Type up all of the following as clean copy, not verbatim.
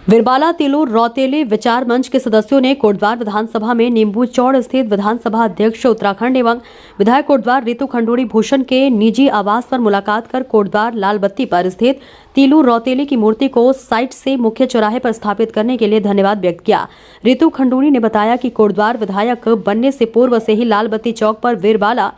विरबाला तिलूर रौतेली विचार मंच के सदस्यों ने कोटद्वार विधानसभा में नींबू चौड़ स्थित विधानसभा अध्यक्ष उत्तराखंड एवं विधायक कोटद्वार रितु खंडूड़ी भूषण के निजी आवास पर मुलाकात कर कोटद्वार लालबत्ती पर स्थित तिलूर रौतेली की मूर्ति को साइट से मुख्य चौराहे पर स्थापित करने के लिए धन्यवाद व्यक्त किया। रितु खंडूड़ी ने बताया कि कोटद्वार विधायक बनने से पूर्व से ही लालबत्ती चौक पर विरबाला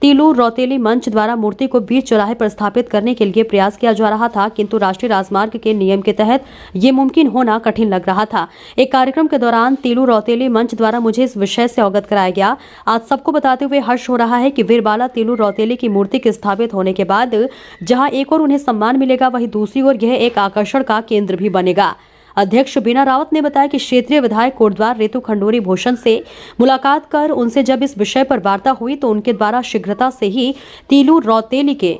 तिलूर रौतेली मंच द्वारा मूर्ति को बीच चौराहे पर स्थापित करने के लिए प्रयास किया जा रहा था, किंतु राष्ट्रीय राजमार्ग के नियम के तहत ये मुमकिन होना कठिन लग रहा था। एक कार्यक्रम के दौरान तिलूर रौतेली मंच द्वारा मुझे इस विषय से अवगत कराया गया। आज सबको बताते हुए हर्ष हो रहा है कि विरबाला तिलूर रौतेली की मूर्ति के स्थापित होने के बाद जहां एक और उन्हें सम्मान मिलेगा, वहीं दूसरी ओर यह एक आकर्षण का केंद्र भी बनेगा। अध्यक्ष बीना रावत ने बताया कि क्षेत्रीय विधायक कोटद्वार रितु खंडूड़ी भूषण से मुलाकात कर उनसे जब इस विषय पर वार्ता हुई तो उनके द्वारा शीघ्रता से ही तिलूर रौतेली के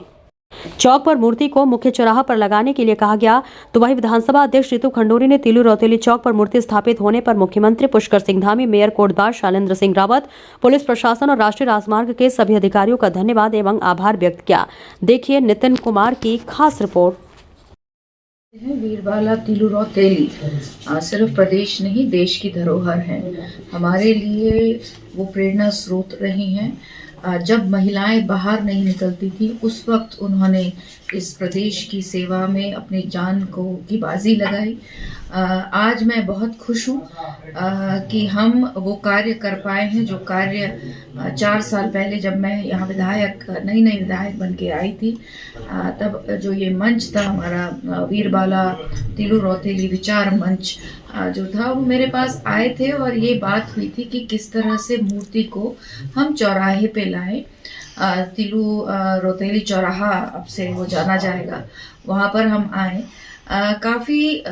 चौक पर मूर्ति को मुख्य चौराहा पर लगाने के लिए कहा गया। तो वहीं विधानसभा अध्यक्ष रितु खंडूड़ी ने तिलूर रौतेली चौक पर मूर्ति स्थापित होने पर मुख्यमंत्री पुष्कर सिंह धामी, मेयर कोटद्वार शैलेंद्र सिंह रावत, पुलिस प्रशासन और राष्ट्रीय राजमार्ग के सभी अधिकारियों का धन्यवाद एवं आभार व्यक्त किया। देखिए नितिन कुमार की खास रिपोर्ट। वीरबाला तिलूर रौतेली सिर्फ प्रदेश नहीं देश की धरोहर है। हमारे लिए वो प्रेरणा स्रोत रही हैं। जब महिलाएं बाहर नहीं निकलती थी उस वक्त उन्होंने इस प्रदेश की सेवा में अपनी जान की बाजी लगाई। आज मैं बहुत खुश हूँ कि हम वो कार्य कर पाए हैं जो कार्य 4 साल पहले जब मैं यहाँ नई विधायक बन के आई थी, तब जो ये मंच था हमारा वीरबाला तिलूर रौतेली विचार मंच जो था वो मेरे पास आए थे और ये बात हुई थी कि किस तरह से मूर्ति को हम चौराहे पे लाएं। तिलूर रौतेली चौराहा अब से वो जाना जाएगा, वहाँ पर हम आए। काफ़ी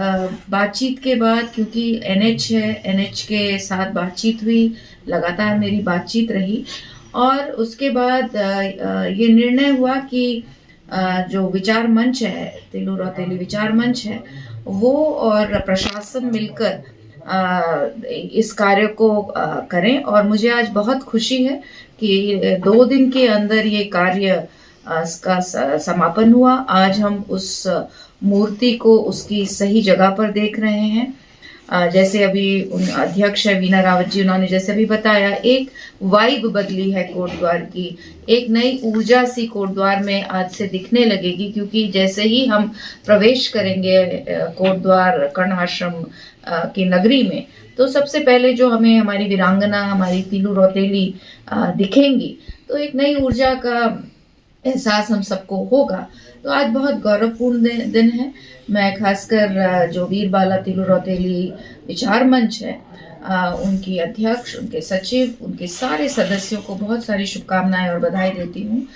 बातचीत के बाद, क्योंकि NH है, NH के साथ बातचीत हुई, लगातार मेरी बातचीत रही और उसके बाद ये निर्णय हुआ कि जो विचार मंच है, तिलूर रौतेली विचार मंच है, वो और प्रशासन मिलकर इस कार्य को करें। और मुझे आज बहुत खुशी है कि 2 दिन के अंदर ये कार्य का समापन हुआ। आज हम उस मूर्ति को उसकी सही जगह पर देख रहे हैं। जैसे अभी अध्यक्ष है बीना रावत जी, उन्होंने जैसे भी बताया, एक वाइब बदली है कोटद्वार की, एक नई ऊर्जा सी कोटद्वार में आज से दिखने लगेगी, क्योंकि जैसे ही हम प्रवेश करेंगे कोटद्वार कर्ण आश्रम की नगरी में, तो सबसे पहले जो हमें हमारी वीरांगना, हमारी तिलूर रौतेली दिखेंगी, तो एक नई ऊर्जा का एहसास हम सबको होगा। तो आज बहुत गौरवपूर्ण दिन है। मैं खासकर जो वीरबाला तिलूर रौतेली विचार मंच है, उनकी अध्यक्ष, उनके सचिव, उनके सारे सदस्यों को बहुत सारी शुभकामनाएं और बधाई देती हूँ।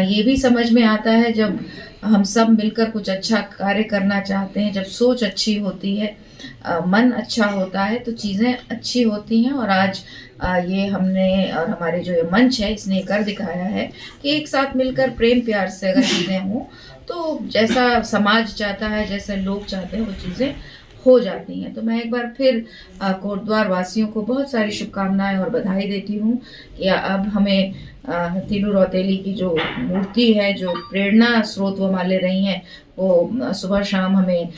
ये भी समझ में आता है जब हम सब मिलकर कुछ अच्छा कार्य करना चाहते हैं, जब सोच अच्छी होती है, मन अच्छा होता है, तो चीज़ें अच्छी होती हैं। और आज ये हमने और हमारे जो ये मंच है इसने कर दिखाया है कि एक साथ मिलकर प्रेम प्यार से अगर चीज़ें हों तो जैसा समाज चाहता है, जैसे लोग चाहते हैं, वो चीज़ें हो जाती हैं। तो मैं एक बार फिर कोटद्वार वासियों को बहुत सारी शुभकामनाएं और बधाई देती हूँ कि अब हमें तिलूर रौतेली की जो मूर्ति है, जो प्रेरणा स्रोत वो हमारे रही हैं, वो सुबह शाम हमें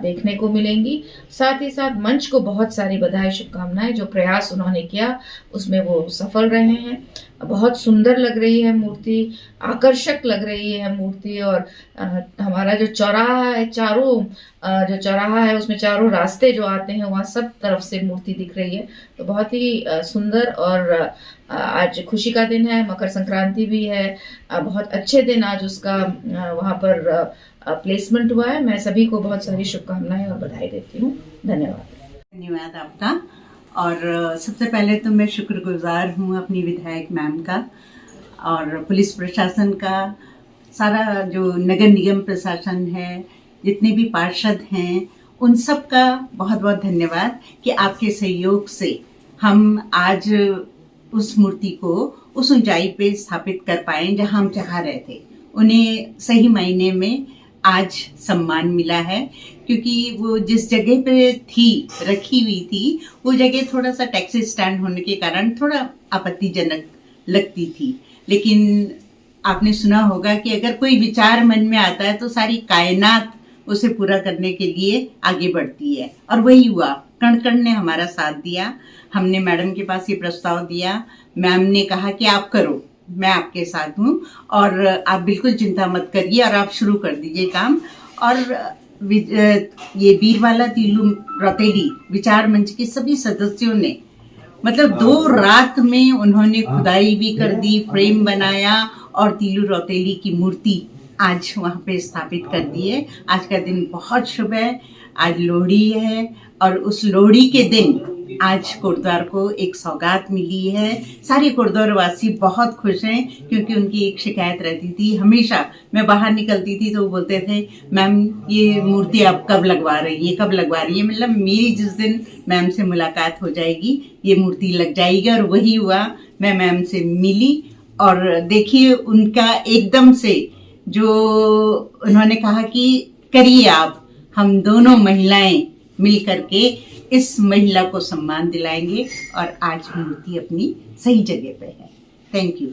देखने को मिलेंगी। साथ ही साथ मंच को बहुत सारी बधाई शुभकामनाएं, जो प्रयास उन्होंने किया उसमें वो सफल रहे हैं। बहुत सुंदर लग रही है मूर्ति, आकर्षक लग रही है मूर्ति। और हमारा जो चौराहा है, जो चौराहा है उसमें चारों रास्ते जो आते हैं, वहाँ सब तरफ से मूर्ति दिख रही है। तो बहुत ही सुंदर। और आज खुशी का दिन है, मकर संक्रांति भी है, बहुत अच्छे दिन आज उसका वहाँ पर प्लेसमेंट हुआ है। मैं सभी को बहुत सारी शुभकामनाएं और बधाई देती हूँ। धन्यवाद आपका। और सबसे पहले तो मैं शुक्रगुजार हूँ अपनी विधायक मैम का और पुलिस प्रशासन का, सारा जो नगर निगम प्रशासन है, जितने भी पार्षद हैं, उन सब का बहुत बहुत धन्यवाद कि आपके सहयोग से हम आज उस मूर्ति को उस ऊंचाई पे स्थापित कर पाए जहां हम चाह रहे थे। उन्हें सही मायने में आज सम्मान मिला है, क्योंकि वो जिस जगह पे रखी हुई थी, वो जगह थोड़ा सा टैक्सी स्टैंड होने के कारण थोड़ा आपत्तिजनक लगती थी। लेकिन आपने सुना होगा कि अगर कोई विचार मन में आता है तो सारी कायनात उसे पूरा करने के लिए आगे बढ़ती है। और वही हुआ, कण कण ने हमारा साथ दिया। हमने मैडम के पास ये प्रस्ताव दिया, मैम ने कहा कि आप करो, मैं आपके साथ हूँ और आप बिल्कुल चिंता मत करिए और आप शुरू कर दीजिए काम। और ये बीरवाला तीलू रौतेली विचार मंच के सभी सदस्यों ने मतलब 2 रात में उन्होंने खुदाई भी कर दी, फ्रेम बनाया और तीलू रौतेली की मूर्ति आज वहाँ पे स्थापित कर दी है। आज का दिन बहुत शुभ है, आज लोहड़ी है और उस लोहड़ी के दिन आज कोटद्वार को एक सौगात मिली है। सारे कोटद्वार वासी बहुत खुश हैं क्योंकि उनकी एक शिकायत रहती थी, हमेशा मैं बाहर निकलती थी तो वो बोलते थे मैम ये मूर्ति आप कब लगवा रही है, कब लगवा रही है। मतलब मेरी जिस दिन मैम से मुलाकात हो जाएगी ये मूर्ति लग जाएगी। और वही हुआ, मैं मैम से मिली और देखिए उनका एकदम से जो उन्होंने कहा कि करिए आप, हम दोनों महिलाएं मिल करके इस महिला को सम्मान दिलाएंगे और आज मूर्ति अपनी सही जगह पे है। Thank you.